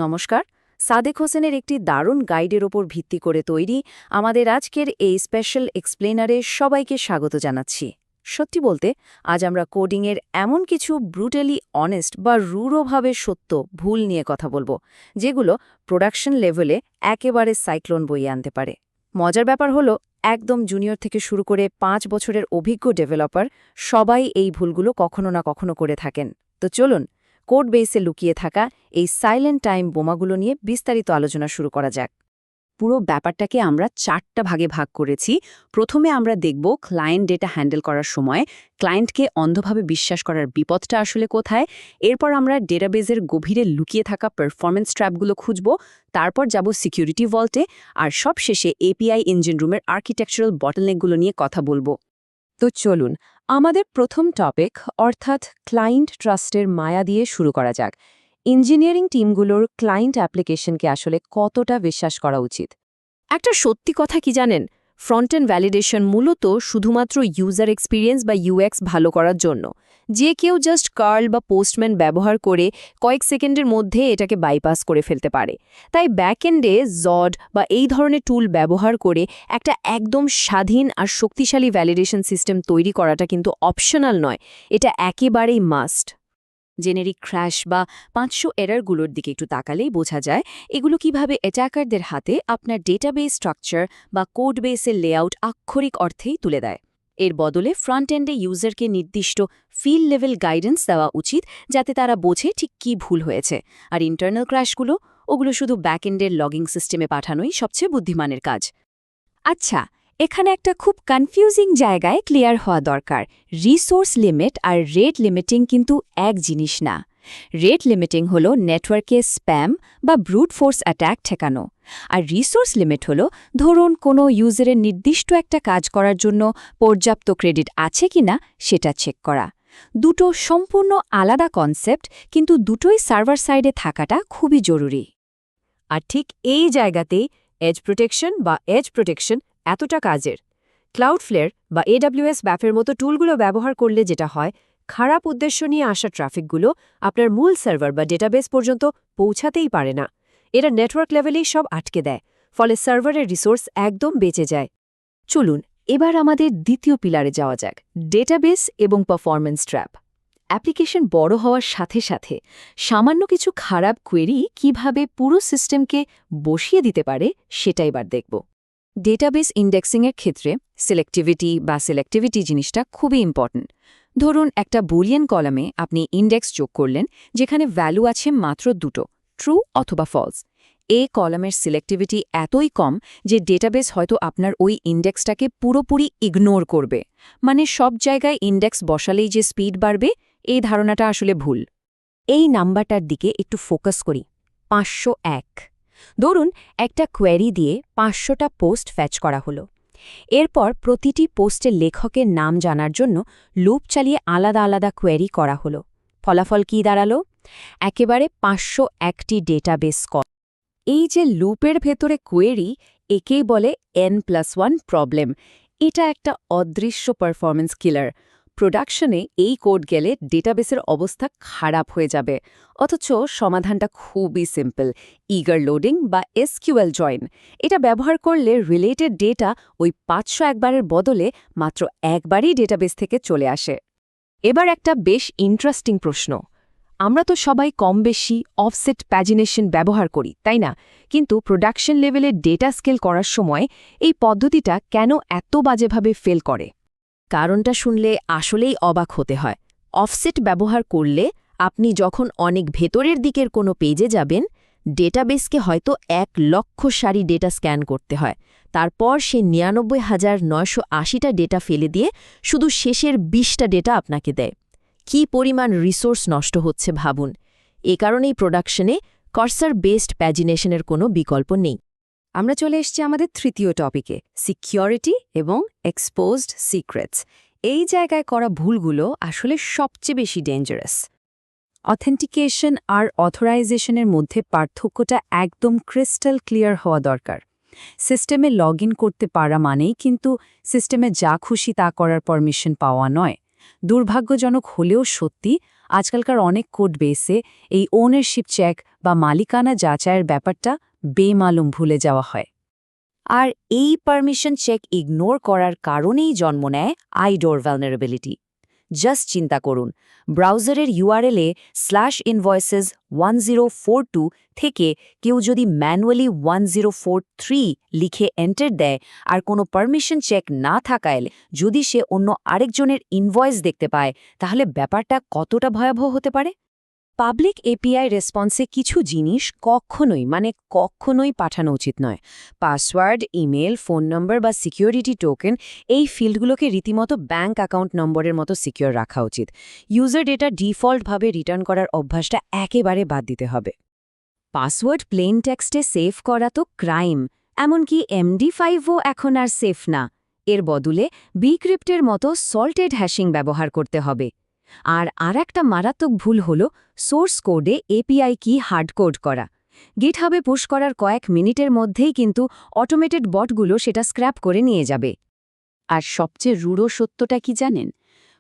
নমস্কার। সাদেক হোসেনের একটি দারুণ গাইডের ওপর ভিত্তি করে তৈরি আমাদের আজকের এই স্পেশাল এক্সপ্লেনারে সবাইকে স্বাগত জানাচ্ছি। সত্যি বলতে আজ আমরা কোডিংয়ের এমন কিছু ব্রুটালি অনেস্ট বা রূঢ়ভাবে সত্য ভুল নিয়ে কথা বলবো, যেগুলো প্রোডাকশন লেভেলে একেবারে সাইক্লোন বইয়ে আনতে পারে। মজার ব্যাপার হলো, একদম জুনিয়র থেকে শুরু করে 5 বছরের অভিজ্ঞ ডেভেলপার সবাই এই ভুলগুলো কখনো না কখনো করে থাকেন। তো চলুন কোড বেসে লুকিয়ে থাকা এই সাইলেন্ট টাইম বোমাগুলো নিয়ে বিস্তারিত আলোচনা শুরু করা যাক। পুরো ব্যাপারটাকে আমরা 4টা ভাগে ভাগ করেছি। প্রথমে আমরা দেখব ক্লায়েন্ট ডেটা হ্যান্ডেল করার সময় ক্লায়েন্টকে অন্ধভাবে বিশ্বাস করার বিপদটা আসলে কোথায়। এরপর আমরা ডেটাবেজের গভীরে লুকিয়ে থাকা পারফরম্যান্স ট্র্যাপগুলো খুঁজব। তারপর যাব সিকিউরিটি ভল্টে, আর সবশেষে এপিআই ইঞ্জিন রুমের আর্কিটেকচারাল বটলনেকগুলো নিয়ে কথা বলবো। তো চলুন আমাদের প্রথম টপিক অর্থাৎ ক্লায়েন্ট ট্রাস্টের মায়া দিয়ে শুরু করা যাক। ইঞ্জিনিয়ারিং টিমগুলোর ক্লায়েন্ট অ্যাপ্লিকেশনকে আসলে কতটা বিশ্বাস করা উচিত? একটা সত্যি কথা কি জানেন, ফ্রন্ট এন্ড ভ্যালিডেশন মূলত শুধুমাত্র ইউজার এক্সপিরিয়েন্স বা ইউএক্স ভালো করার জন্য। যে কেউ জাস্ট কার্ল বা পোস্টম্যান ব্যবহার করে কয়েক সেকেন্ডের মধ্যে এটাকে বাইপাস করে ফেলতে পারে। তাই ব্যাকএন্ডে জড বা এই ধরনের টুল ব্যবহার করে একটা একদম স্বাধীন আর শক্তিশালী ভ্যালিডেশন সিস্টেম তৈরি করাটা কিন্তু অপশনাল নয়, এটা একেবারেই মাস্ট। জেনেরিক ক্র্যাশ বা 500 এররগুলোর দিকে একটু তাকালেই বোঝা যায় এগুলো কিভাবে অ্যাটাকারদের হাতে আপনার ডেটাবেস স্ট্রাকচার বা কোড বেসের লেআউট আক্ষরিক অর্থেই তুলে দেয়। এর বদলে ফ্রন্ট এন্ডে ইউজারকে নির্দিষ্ট ফিল্ড লেভেল গাইডেন্স দেওয়া উচিত, যাতে তারা বোঝে ঠিক কী ভুল হয়েছে। আর ইন্টারনাল ক্র্যাশগুলো ওগুলো শুধু ব্যাকএন্ডের লগিং সিস্টেমে পাঠানোই সবচেয়ে বুদ্ধিমানের কাজ। আচ্ছা, এখানে একটা খুব কনফিউজিং জায়গায় ক্লিয়ার হওয়া দরকার। রিসোর্স লিমিট আর রেট লিমিটিং কিন্তু এক জিনিস না। রেট লিমিটিং হলো নেটওয়ার্কে স্প্যাম বা ব্রুট ফোর্স অ্যাটাক ঠেকানো, আর রিসোর্স লিমিট হলো ধরুন কোনো ইউজারের নির্দিষ্ট একটা কাজ করার জন্য পর্যাপ্ত ক্রেডিট আছে কিনা সেটা চেক করা। দুটো সম্পূর্ণ আলাদা কনসেপ্ট, কিন্তু দুটোই সার্ভার সাইডে থাকাটা খুবই জরুরি। আর ঠিক এই জায়গাতেই এজ প্রোটেকশন এতটা কাজের। ক্লাউডফ্লেয়ার বা AWS ব্যাপের মতো টুলগুলো ব্যবহার করলে যেটা হয়, খারাপ উদ্দেশ্য নিয়ে আসা ট্রাফিকগুলো আপনার মূল সার্ভার বা ডেটাবেস পর্যন্ত পৌঁছাতেই পারে না। এরা নেটওয়ার্ক লেভেলেই সব আটকে দেয়, ফলে সার্ভারের রিসোর্স একদম বেঁচে যায়। চলুন এবার আমাদের দ্বিতীয় পিলারে যাওয়া যাক, ডেটাবেস এবং পারফরম্যান্স ট্র্যাপ। অ্যাপ্লিকেশন বড় হওয়ার সাথে সাথে সামান্য কিছু খারাপ কোয়েরি কিভাবে পুরো সিস্টেমকে বসিয়ে দিতে পারে সেটা এবার দেখব। ডেটাবেস ইন্ডেক্সিংয়ের ক্ষেত্রে সিলেক্টিভিটি জিনিসটা খুবই ইম্পর্ট্যান্ট। ধরুন একটা বুলিয়ান কলামে আপনি ইন্ডেক্স যোগ করলেন যেখানে ভ্যালু আছে মাত্র দুটো, ট্রু অথবা ফলস। এই কলামের সিলেক্টিভিটি এতই কম যে ডেটাবেস হয়তো আপনার ওই ইন্ডেক্সটাকে পুরোপুরি ইগনোর করবে। মানে সব জায়গায় ইন্ডেক্স বসালেই যে স্পিড বাড়বে, এই ধারণাটা আসলে ভুল। এই নাম্বারটার দিকে একটু ফোকাস করি, 501। ধরুন একটা কোয়েরি দিয়ে 500টা পোস্ট ফ্যাচ করা হলো। এরপর প্রতিটি পোস্টের লেখকের নাম জানার জন্য লুপ চালিয়ে আলাদা আলাদা কোয়েরি করা হলো। ফলাফল কী দাঁড়ালো? একেবারে 501টি ডেটাবেস কল। এই যে লুপের ভেতরে কোয়েরি, একেই বলে N+1 প্রবলেম। এটা একটা অদৃশ্য পারফরম্যান্স কিলার। প্রোডাকশনে এই কোড গেলে ডেটাবেসের অবস্থা খারাপ হয়ে যাবে, অথচ সমাধানটা খুবই সিম্পল, ইগার লোডিং বা SQL জয়েন। এটা ব্যবহার করলে রিলেটেড ডেটা ওই 501 বারের বদলে মাত্র একবারই ডেটাবেস থেকে চলে আসে। এবার একটা বেশ ইন্টারেস্টিং প্রশ্ন। আমরা তো সবাই কম বেশি অফসেট প্যাজিনেশন ব্যবহার করি, তাই না? কিন্তু প্রোডাকশন লেভেলে ডেটা স্কেল করার সময় এই পদ্ধতিটা কেন এত বাজেভাবে ফেল করে? কারণটা শুনলে আসলেই অবাক হতে হয়। অফসেট ব্যবহার করলে আপনি যখন অনেক ভেতরের দিকের কোনো পেজে যাবেন, ডেটাবেসকে হয়তো 1,00,000 সারি ডেটা স্ক্যান করতে হয়। তারপর সে 99,980টা ডেটা ফেলে দিয়ে শুধু শেষের 20টা ডেটা আপনাকে দেয়। কী পরিমাণ রিসোর্স নষ্ট হচ্ছে ভাবুন। এ কারণেই প্রোডাকশনে কার্সার বেসড প্যাজিনেশনের কোনো বিকল্প নেই। আমরা চলে এসেছি আমাদের তৃতীয় টপিকে, সিকিউরিটি এবং এক্সপোজড সিক্রেটস। এই জায়গায় করা ভুলগুলো আসলে সবচেয়ে বেশি ডেঞ্জারাস। অথেন্টিকেশন আর অথরাইজেশনের মধ্যে পার্থক্যটা একদম ক্রিস্টাল ক্লিয়ার হওয়া দরকার। সিস্টেমে লগ করতে পারা মানেই কিন্তু সিস্টেমে যা খুশি তা করার পারমিশন পাওয়া নয়। দুর্ভাগ্যজনক হলেও সত্যি, আজকালকার অনেক কোড বেসে এই ওনারশিপ চেক বা মালিকানা যাচাইয়ের ব্যাপারটা বেমালুম ভুলে যাওয়া হয়। আর এই পারমিশন চেক ইগনোর করার কারণেই জন্ম নেয় আইডোর ভালনারেবিলিটি। জাস্ট চিন্তা করুন, ব্রাউজারের ইউআরএলে /invoices1042 থেকে কেউ যদি ম্যানুয়ালি 1043 লিখে এন্টার দেয় আর কোনো পারমিশন চেক না থাকায় যদি সে অন্য আরেকজনের ইনভয়েস দেখতে পায়, তাহলে ব্যাপারটা কতটা ভয়াবহ হতে পারে? পাবলিক এপিআই রেসপন্সে কিছু জিনিস কখনোই পাঠানো উচিত নয়। পাসওয়ার্ড, ইমেল, ফোন নম্বর বা সিকিউরিটি টোকেন, এই ফিল্ডগুলোকে রীতিমতো ব্যাঙ্ক অ্যাকাউন্ট নম্বরের মতো সিকিউর রাখা উচিত। ইউজার ডেটা ডিফল্টভাবে রিটার্ন করার অভ্যাসটা একেবারে বাদ দিতে হবে। পাসওয়ার্ড প্লেন টেক্সটে সেভ করা তো ক্রাইম, এমনকি MD5ও এখন আর সেফ না। এর বদলে বিক্রিপ্টের মতো সল্টেড হ্যাশিং ব্যবহার করতে হবে। আর একটা মারাত্মক ভুল হল সোর্স কোডে এপিআই কি হার্ডকোড করা। গিটহাবে পুশ করার কয়েক মিনিটের মধ্যেই কিন্তু অটোমেটেড বটগুলো সেটা স্ক্র্যাপ করে নিয়ে যাবে। আর সবচেয়ে রূঢ় সত্যটা কি জানেন?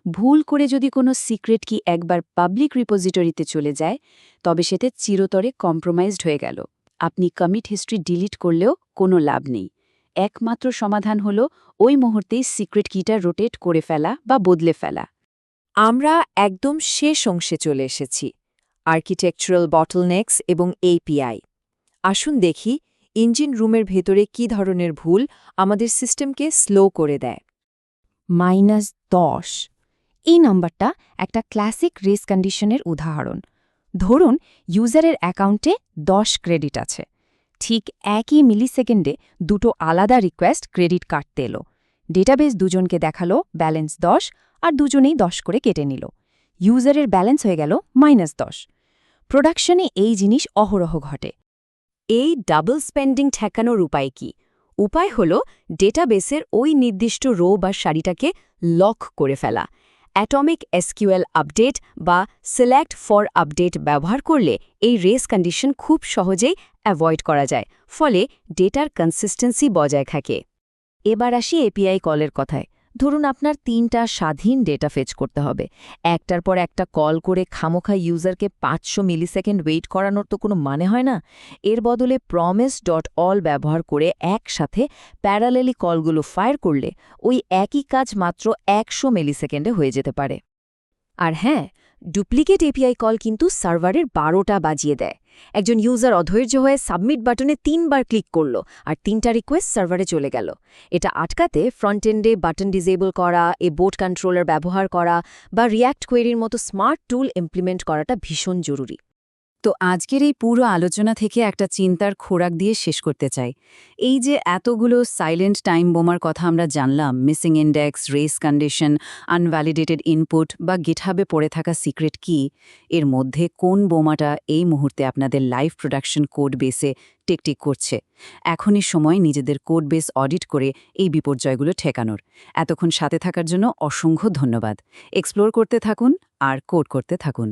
ভুল করে যদি কোনো সিক্রেট কি একবার পাবলিক রিপোজিটরিতে চলে যায়, তবে সেটা চিরতরে কম্প্রোমাইজড হয়ে গেল। আপনি কমিট হিস্ট্রি ডিলিট করলেও কোনো লাভ নেই। একমাত্র সমাধান হলো ওই মুহূর্তেই সিক্রেট কিটা রোটেট করে ফেলা বা বদলে ফেলা। আমরা একদম শেষ অংশে চলে এসেছি, আর্কিটেকচারাল বটলনেক্স এবং এপিআই। আসুন দেখি ইঞ্জিন রুমের ভেতরে কী ধরনের ভুল আমাদের সিস্টেমকে স্লো করে দেয়। -10 এই নম্বরটা একটা ক্লাসিক রেস কন্ডিশনের উদাহরণ। ধরুন ইউজারের অ্যাকাউন্টে 10 ক্রেডিট আছে। ঠিক একই মিলিসেকেন্ডে দুটো আলাদা রিকোয়েস্ট ক্রেডিট কাটতে এলো। ডেটাবেস দুজনকে দেখালো ব্যালেন্স 10 আর দুজনেই 10 করে কেটে নিল। ইউজারের ব্যালেন্স হয়ে গেল -10। প্রোডাকশনে এই জিনিস অহরহ ঘটে। এই ডাবল স্পেন্ডিং ঠেকানোর উপায় কি? উপায় হল ডেটাবেসের ওই নির্দিষ্ট রো বা সারিটাকে লক করে ফেলা। অ্যাটমিক এসকিউএল আপডেট বা সিলেক্ট ফর আপডেট ব্যবহার করলে এই রেস কন্ডিশন খুব সহজেই অ্যাভয়েড করা যায়, ফলে ডেটার কনসিস্টেন্সি বজায় থাকে। এবার আসি এপিআই কলের কথায়। ধরুন আপনার 3টা স্বাধীন ডেটা ফেচ করতে হবে। একটার পর একটা কল করে খামোখা ইউজারকে 500 মিলিসেকেন্ড ওয়েট করানোর তো কোনো মানে হয় না। এর বদলে promise.all ব্যবহার করে একসাথে প্যারালেলি কলগুলো ফায়ার করলে ওই একই কাজ মাত্র 100 মিলিসেকেন্ডে হয়ে যেতে পারে। আর হ্যাঁ, ডুপ্লিকেট এপিআই কল কিন্তু সার্ভারের 12টা বাজিয়ে দেয়। একজন ইউজার অধৈর্য হয়ে সাবমিট বাটনে 3 বার ক্লিক করল আর 3টা রিকোয়েস্ট সার্ভারে চলে গেল। এটা আটকাতে ফ্রন্ট এন্ডে বাটন ডিসেবল করা, বোট কন্ট্রোলার ব্যবহার করা বা রিয়্যাক্ট কোয়েরির মতো স্মার্ট টুল ইমপ্লিমেন্ট করাটা ভীষণ জরুরি। তো আজকের এই পুরো আলোচনা থেকে একটা চিন্তার খোরাক দিয়ে শেষ করতে চাই। এই যে এতগুলো সাইলেন্ট টাইম বোমার কথা আমরা জানলাম, missing index, race condition, unvalidated input বা গিটহাবে পড়ে থাকা সিক্রেট কি, এর মধ্যে কোন বোমাটা এই মুহূর্তে আপনাদের লাইভ প্রোডাকশন কোড বেসে টিকটিক করছে? এখনই সময় নিজেদের কোড বেস অডিট করে এই বিপর্যয়গুলো ঠেকানোর। এতক্ষণ সাথে থাকার জন্য অসংখ্য ধন্যবাদ। এক্সপ্লোর করতে থাকুন আর কোড করতে থাকুন।